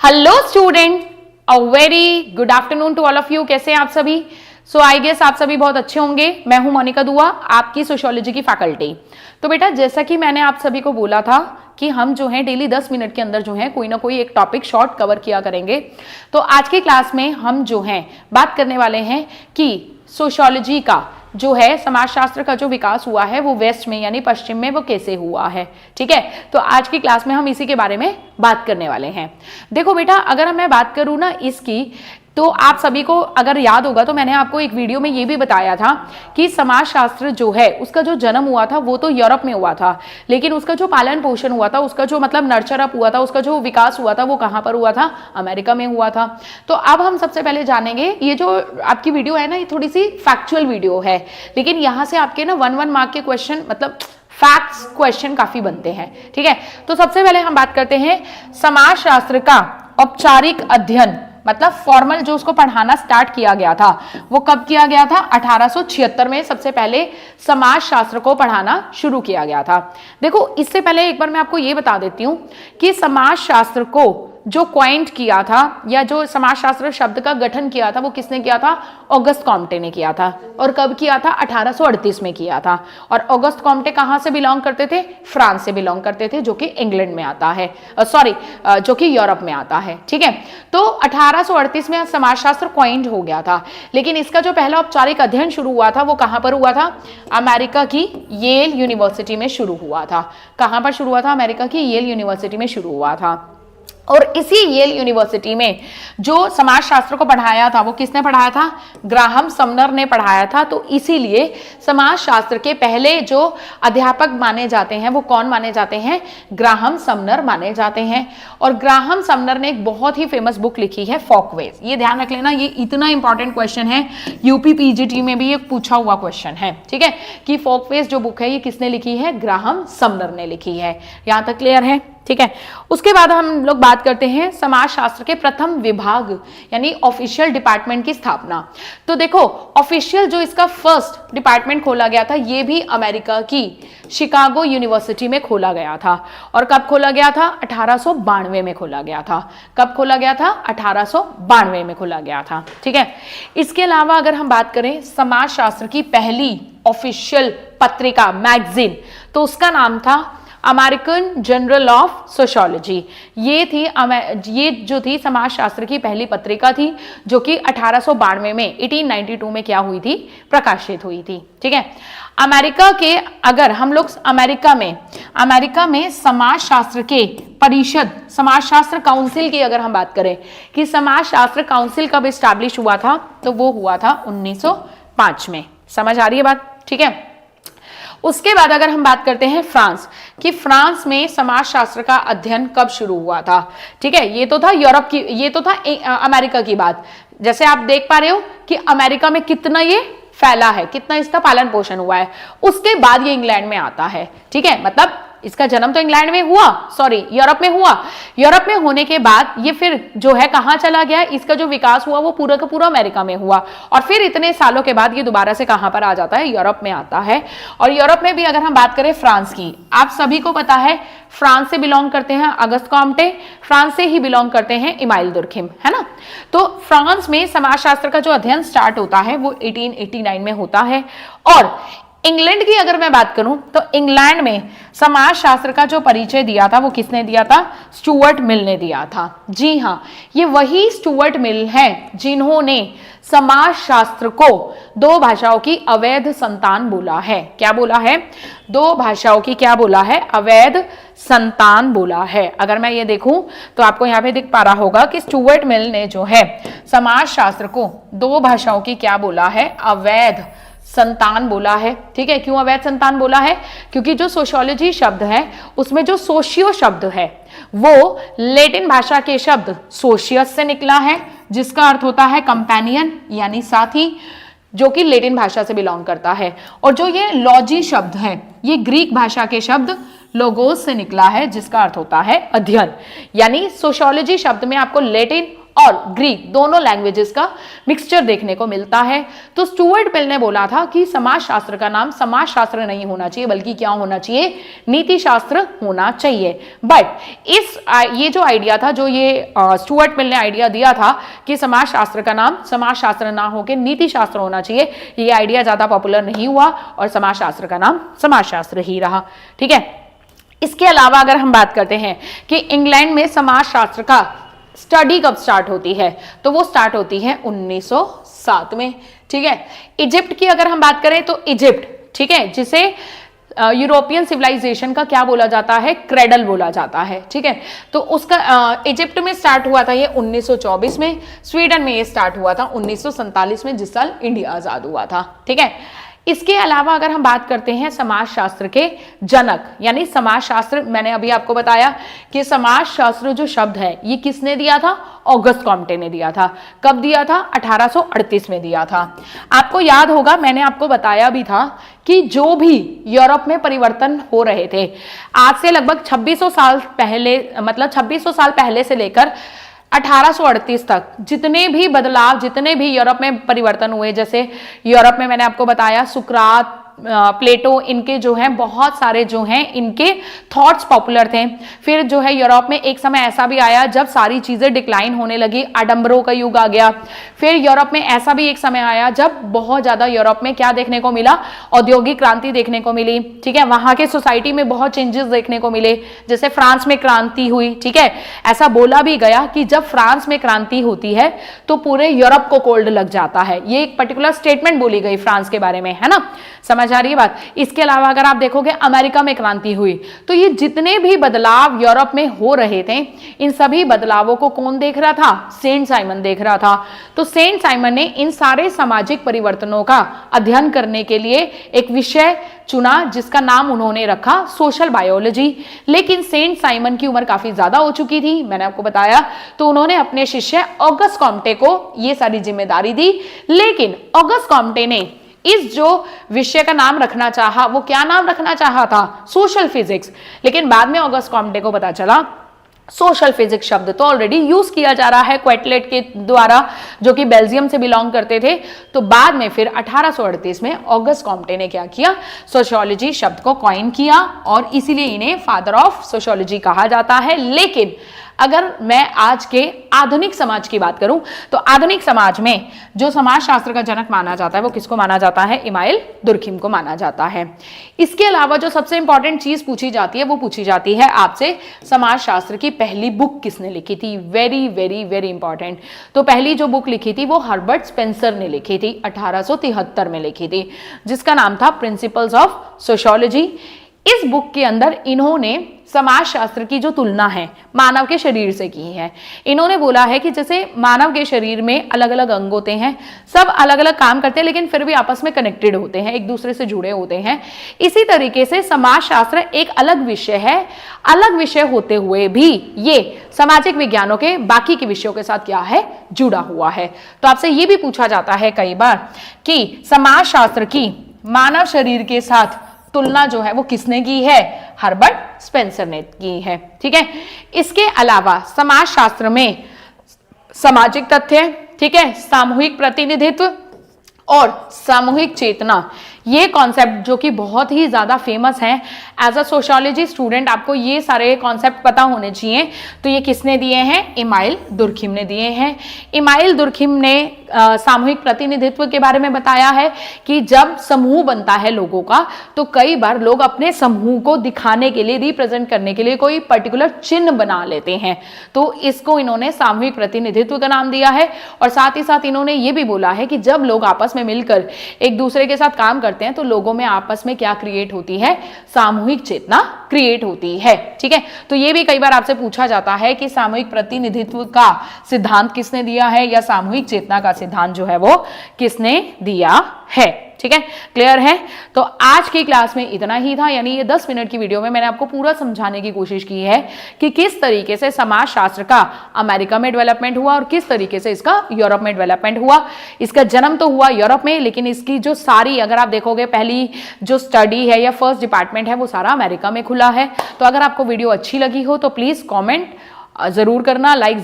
Hello student, a very good afternoon to all of you. कैसे हैं आप सभी? सो आई गेस आप सभी बहुत अच्छे होंगे। मैं हूं मोनिका दुआ, आपकी सोशियोलॉजी की फैकल्टी। तो बेटा, जैसा कि मैंने आप सभी को बोला था कि हम जो है डेली 10 मिनट के अंदर जो है कोई ना कोई एक टॉपिक शॉर्ट कवर किया करेंगे। तो आज की क्लास में हम जो है बात करने वाले हैं कि सोशियोलॉजी का जो है समाजशास्त्र का जो विकास हुआ है वो वेस्ट में यानी पश्चिम में वो कैसे हुआ है। ठीक है, तो आज की क्लास में हम इसी के बारे में बात करने वाले हैं। देखो बेटा, अगर मैं बात करूं ना इसकी, तो आप सभी को अगर याद होगा तो मैंने आपको एक वीडियो में ये भी बताया था कि समाजशास्त्र जो है उसका जो जन्म हुआ था वो तो यूरोप में हुआ था, लेकिन उसका जो पालन पोषण हुआ था, उसका जो मतलब नर्चर अप हुआ था, उसका जो विकास हुआ था वो कहाँ पर हुआ था? अमेरिका में हुआ था। तो अब हम सबसे पहले जानेंगे, ये जो आपकी वीडियो है ना ये थोड़ी सी फैक्चुअल वीडियो है, लेकिन यहाँ से आपके ना 1 मार्क के क्वेश्चन मतलब फैक्ट्स क्वेश्चन काफी बनते हैं। ठीक है, तो सबसे पहले हम बात करते हैं समाजशास्त्र का औपचारिक अध्ययन, मतलब फॉर्मल जो उसको पढ़ाना स्टार्ट किया गया था वो कब किया गया था? 1876 में सबसे पहले समाजशास्त्र को पढ़ाना शुरू किया गया था। देखो, इससे पहले एक बार मैं आपको ये बता देती हूँ कि समाजशास्त्र को जो क्वाइंट किया था या जो समाजशास्त्र शब्द का गठन किया था वो किसने किया था? ऑगस्ट कॉम्टे ने किया था। और कब किया था? 1838 में किया था। और ऑगस्ट कॉम्टे कहाँ से बिलोंग करते थे? फ्रांस से बिलोंग करते थे, जो कि इंग्लैंड में आता है, जो कि यूरोप में आता है। ठीक है, तो 1838 में समाजशास्त्र क्वाइंट हो गया था, लेकिन इसका जो पहला औपचारिक अध्ययन शुरू हुआ था वो कहाँ पर हुआ था? अमेरिका की येल यूनिवर्सिटी में शुरू हुआ था। कहाँ पर शुरू हुआ था? अमेरिका की येल यूनिवर्सिटी में शुरू हुआ था। और इसी येल यूनिवर्सिटी में जो समाजशास्त्र को पढ़ाया था वो किसने पढ़ाया था? ग्राहम समनर ने पढ़ाया था। तो इसीलिए समाजशास्त्र के पहले जो अध्यापक माने जाते हैं वो कौन माने जाते हैं? ग्राहम समनर माने जाते हैं। और ग्राहम समनर ने एक बहुत ही फेमस बुक लिखी है, फोकवेज। ये ध्यान रख लेना, ये इतना इंपॉर्टेंट क्वेश्चन है, यूपी पीजीटी में भी ये पूछा हुआ क्वेश्चन है। ठीक है, कि फोकवेज जो बुक है ये किसने लिखी है? ग्राहम समनर ने लिखी है। यहां तक क्लियर है? ठीक है, उसके बाद हम लोग बात करते हैं समाजशास्त्र के प्रथम विभाग यानी ऑफिशियल डिपार्टमेंट की स्थापना। तो देखो, ऑफिशियल जो इसका फर्स्ट डिपार्टमेंट खोला गया था ये भी अमेरिका की शिकागो यूनिवर्सिटी में खोला गया था। और कब खोला गया था? 1892 में खोला गया था। कब खोला गया था? 1892 में खोला गया था। ठीक है, इसके अलावा अगर हम बात करें समाजशास्त्र की पहली ऑफिशियल पत्रिका, मैगजीन, तो उसका नाम था अमेरिकन जर्नल ऑफ सोशियोलॉजी। ये जो थी समाजशास्त्र की पहली पत्रिका थी, जो कि 1892 में 1892 में क्या हुई थी? प्रकाशित हुई थी। ठीक है, अमेरिका के अगर हम लोग अमेरिका में समाजशास्त्र के परिषद, समाजशास्त्र काउंसिल की अगर हम बात करें कि समाजशास्त्र काउंसिल कब स्टैब्लिश हुआ था, तो वो हुआ था 1905 में। समझ आ रही है बात? ठीक है, उसके बाद अगर हम बात करते हैं फ्रांस, कि फ्रांस में समाजशास्त्र का अध्ययन कब शुरू हुआ था? ठीक है, ये तो था यूरोप की, ये तो था अमेरिका की बात। जैसे आप देख पा रहे हो कि अमेरिका में कितना ये फैला है, कितना इसका पालन पोषण हुआ है। उसके बाद ये इंग्लैंड में आता है। ठीक है, मतलब इसका जन्म तो इंग्लैंड में हुआ, यूरोप में हुआ। यूरोप में होने के बाद ये फिर जो है कहां चला गया? इसका जो विकास हुआ वो पूरा का पूरा अमेरिका में हुआ। और फिर इतने सालों के बाद ये दोबारा से कहां पर आ जाता है? यूरोप में आता है। और यूरोप में भी अगर हम बात करें फ्रांस की, आप सभी को पता है फ्रांस से बिलोंग करते हैं अगस्त कॉम्टे, फ्रांस से ही बिलोंग करते हैं इमाइल दुर्खिम, है ना। तो फ्रांस में समाजशास्त्र का जो अध्ययन स्टार्ट होता है वो 1889 में होता है। और इंग्लैंड की अगर मैं बात करूं तो इंग्लैंड में समाजशास्त्र का जो परिचय दिया था वो किसने दिया था? स्टुअर्ट मिल ने दिया था। जी हाँ, ये वही स्टुअर्ट मिल हैं जिन्होंने समाजशास्त्र को दो भाषाओं की अवैध संतान बोला है। क्या बोला है? दो भाषाओं की क्या बोला है? अवैध संतान बोला है। अगर मैं ये देखूं तो आपको यहाँ पे दिख पा रहा होगा कि स्टुअर्ट मिल ने जो है समाजशास्त्र को दो भाषाओं की क्या बोला है? अवैध संतान बोला है। ठीक है, क्यों अवैध संतान बोला है? क्योंकि जो सोशियोलॉजी शब्द है उसमें जो सोशियो शब्द है वो लैटिन भाषा के शब्द सोशियस से निकला है, जिसका अर्थ होता है कंपेनियन यानी साथी, जो कि लैटिन भाषा से बिलोंग करता है। और जो ये लॉजी शब्द है ये ग्रीक भाषा के शब्द लोगोस से निकला है, जिसका अर्थ होता है अध्ययन। यानी सोशियोलॉजी शब्द में आपको लैटिन और ग्रीक दोनों लैंग्वेजेस का मिक्सचर देखने को मिलता है। तो स्टुअर्ट मिल ने बोला था कि समाजशास्त्र का नाम समाजशास्त्र नहीं होना चाहिए, बल्कि क्या होना चाहिए, नीति शास्त्र होना चाहिए। बट ये जो आइडिया था, जो ये स्टुअर्ट मिल ने आइडिया दिया था कि समाजशास्त्र का नाम समाजशास्त्र ना होकर नीति शास्त्र होना चाहिए, ये आइडिया ज्यादा पॉपुलर नहीं हुआ और समाजशास्त्र का नाम समाजशास्त्र ही रहा। ठीक है, इसके अलावा अगर हम बात करते हैं कि इंग्लैंड में समाजशास्त्र का स्टडी कब स्टार्ट होती है, तो वो स्टार्ट होती है 1907 में। ठीक है, इजिप्ट की अगर हम बात करें तो इजिप्ट, ठीक है, जिसे यूरोपियन सिविलाइजेशन का क्या बोला जाता है, क्रेडल बोला जाता है। ठीक है, तो उसका इजिप्ट में स्टार्ट हुआ था ये 1924 में, स्वीडन में ये स्टार्ट हुआ था 1947 में, जिस साल इंडिया आजाद हुआ था। ठीक है, इसके अलावा अगर हम बात करते हैं समाजशास्त्र के जनक, यानी समाजशास्त्र, मैंने अभी आपको बताया कि समाजशास्त्र जो शब्द है ये किसने दिया था, ऑगस्ट कॉम्टे ने दिया था। कब दिया था, 1838 में दिया था। आपको याद होगा मैंने आपको बताया भी था कि जो भी यूरोप में परिवर्तन हो रहे थे आज से लगभग 2600 साल पहले, मतलब 2600 साल पहले से लेकर 1838 तक जितने भी बदलाव, जितने भी यूरोप में परिवर्तन हुए, जैसे यूरोप में मैंने आपको बताया सुकरात, प्लेटो, इनके जो हैं बहुत सारे जो हैं इनके थॉट्स पॉपुलर थे। फिर जो है यूरोप में एक समय ऐसा भी आया जब सारी चीजें डिक्लाइन होने लगी, आडंबरों का युग आ गया। फिर यूरोप में ऐसा भी एक समय आया जब बहुत ज्यादा यूरोप में क्या देखने को मिला, औद्योगिक क्रांति देखने को मिली। ठीक है, वहां के सोसाइटी में बहुत चेंजेस देखने को मिले, जैसे फ्रांस में क्रांति हुई। ठीक है, ऐसा बोला भी गया कि जब फ्रांस में क्रांति होती है तो पूरे यूरोप को कोल्ड लग जाता है। ये एक पर्टिकुलर स्टेटमेंट बोली गई फ्रांस के बारे में, है ना, समझ आ रही है बात। इसके अलावा अगर आप देखोगे अमेरिका में क्रांति हुई। तो ये जितने भी बदलाव यूरोप में हो रहे थे, इन सभी बदलावों को कौन देख रहा था, सेंट साइमन देख रहा था। तो सेंट साइमन ने इन सारे सामाजिक परिवर्तनों का अध्ययन करने के लिए एक विषय चुना जिसका नाम उन्होंने रखा सोशल बायोलॉजी। लेकिन सेंट साइमन की उम्र काफी ज्यादा हो चुकी थी, मैंने आपको बताया, तो उन्होंने अपने शिष्य ऑगस्ट कॉम्टे को ये सारी जिम्मेदारी दी। लेकिन ऑगस्ट कॉम्टे ने इस जो विषय का नाम रखना चाहा, वो क्या नाम रखना चाहा था, सोशल फिजिक्स। लेकिन बाद में ऑगस्ट कॉम्टे को पता चला सोशल फिजिक्स शब्द तो ऑलरेडी यूज किया जा रहा है क्वेटलेट के द्वारा, जो कि बेल्जियम से बिलोंग करते थे। तो बाद में फिर 1838 में ऑगस्ट कॉम्टे ने क्या किया, सोशियोलॉजी शब्द को कॉइन किया और इसीलिए इन्हें फादर ऑफ सोशियोलॉजी कहा जाता है। लेकिन अगर मैं आज के आधुनिक समाज की बात करूं तो आधुनिक समाज में जो समाजशास्त्र का जनक माना जाता है वो किसको माना जाता है, इमाइल दुर्खिम को माना जाता है। इसके अलावा जो सबसे इंपॉर्टेंट चीज पूछी जाती है वो पूछी जाती है आपसे, समाजशास्त्र की पहली बुक किसने लिखी थी। Very very very important. तो पहली जो बुक लिखी थी वो हर्बर्ट स्पेंसर ने लिखी थी, 1873 में लिखी थी, जिसका नाम था प्रिंसिपल्स ऑफ सोशियोलॉजी। इस बुक के अंदर इन्होंने समाजशास्त्र की जो तुलना है मानव के शरीर से की है। इन्होंने बोला है कि जैसे मानव के शरीर में अलग अलग अंग होते हैं, सब अलग अलग काम करते हैं लेकिन फिर भी आपस में कनेक्टेड होते हैं, एक दूसरे से जुड़े होते हैं। इसी तरीके से समाजशास्त्र एक अलग विषय है, अलग विषय होते हुए भी ये सामाजिक विज्ञानों के बाकी के विषयों के साथ क्या है, जुड़ा हुआ है। तो आपसे ये भी पूछा जाता है कई बार कि समाजशास्त्र की मानव शरीर के साथ तुलना जो है वो किसने की है, हर्बर्ट स्पेंसर ने की है। ठीक है, इसके अलावा समाजशास्त्र में सामाजिक तथ्य, ठीक है, सामूहिक प्रतिनिधित्व और सामूहिक चेतना, ये कॉन्सेप्ट जो कि बहुत ही ज्यादा फेमस है। एज अ सोशियोलॉजी स्टूडेंट आपको ये सारे कॉन्सेप्ट पता होने चाहिए। तो ये किसने दिए हैं, इमाइल दुर्खिम ने दिए हैं। इमाइल दुर्खिम ने सामूहिक प्रतिनिधित्व के बारे में बताया है कि जब समूह बनता है लोगों का तो कई बार लोग अपने समूह को दिखाने के लिए, रिप्रेजेंट करने के लिए कोई पर्टिकुलर चिन्ह बना लेते हैं। तो इसको इन्होंने सामूहिक प्रतिनिधित्व का नाम दिया है। और साथ ही साथ इन्होंने ये भी बोला है कि जब लोग आपस में मिलकर एक दूसरे के साथ काम करते हैं तो लोगों में आपस में क्या क्रिएट होती है, सामूहिक चेतना क्रिएट होती है। ठीक है, तो ये भी कई बार आपसे पूछा जाता है कि सामूहिक प्रतिनिधित्व का सिद्धांत किसने दिया है या सामूहिक चेतना का सिद्धांत जो है वो किसने दिया है। ठीक है, क्लियर है। तो आज की क्लास में इतना ही था, यानी ये 10 मिनट की वीडियो में मैंने आपको पूरा समझाने की कोशिश की है कि किस तरीके से समाजशास्त्र का अमेरिका में डेवलपमेंट हुआ और किस तरीके से इसका यूरोप में डेवलपमेंट हुआ। इसका जन्म तो हुआ यूरोप में, लेकिन इसकी जो सारी, अगर आप देखोगे पहली जो स्टडी है या फर्स्ट डिपार्टमेंट है वो सारा अमेरिका में खुला है। तो अगर आपको वीडियो अच्छी लगी हो तो प्लीज कॉमेंट जरूर करना, लाइक